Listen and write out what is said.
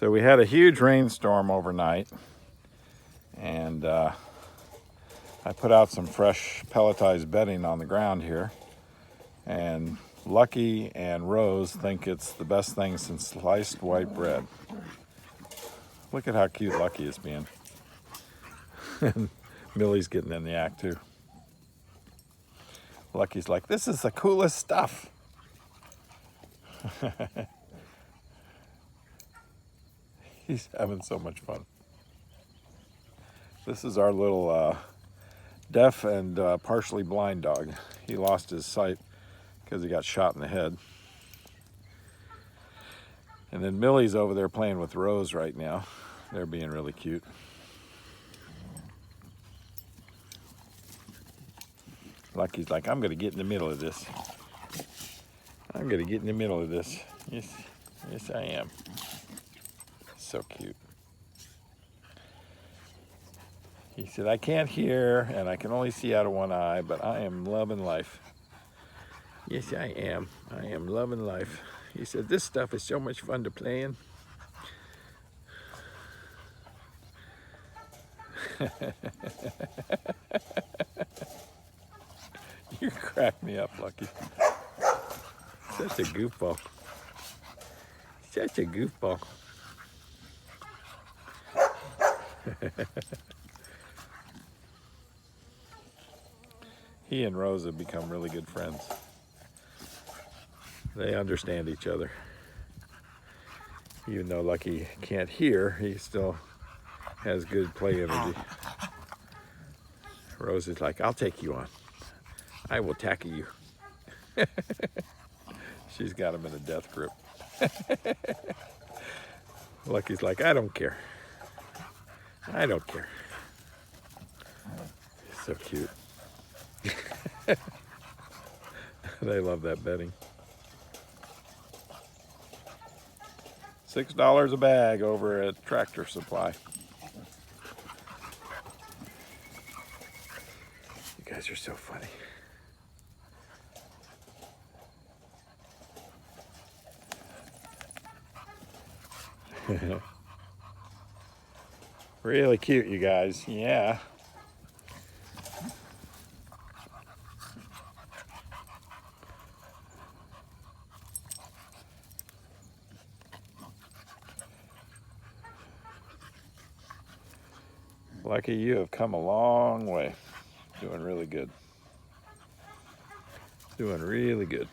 So we had a huge rainstorm overnight, and I put out some fresh pelletized bedding on the ground here, and Lucky and Rose think it's the best thing since sliced white bread. Look at how cute Lucky is being. And Millie's getting in the act too. Lucky's like, this is the coolest stuff. He's having so much fun. This is our little deaf and partially blind dog. He lost his sight because he got shot in the head. And then Millie's over there playing with Rose right now. They're being really cute. Lucky's like, I'm gonna get in the middle of this. I'm gonna get in the middle of this. Yes, yes I am. So cute. He said, I can't hear and I can only see out of one eye, but I am loving life. Yes, I am. I am loving life. He said, this stuff is so much fun to play in. You crack me up, Lucky. Such a goofball. Such a goofball. He and Rose have become really good friends. They understand each other. Even though Lucky can't hear, he still has good play energy. Rose is like, I'll take you on. I will tackle you. She's got him in a death grip. Lucky's like, I don't care. I don't care. So cute. They love that bedding. $6 a bag over at Tractor Supply. You guys are so funny. Really cute, you guys. Yeah. Lucky, you have come a long way. Doing really good. Doing really good.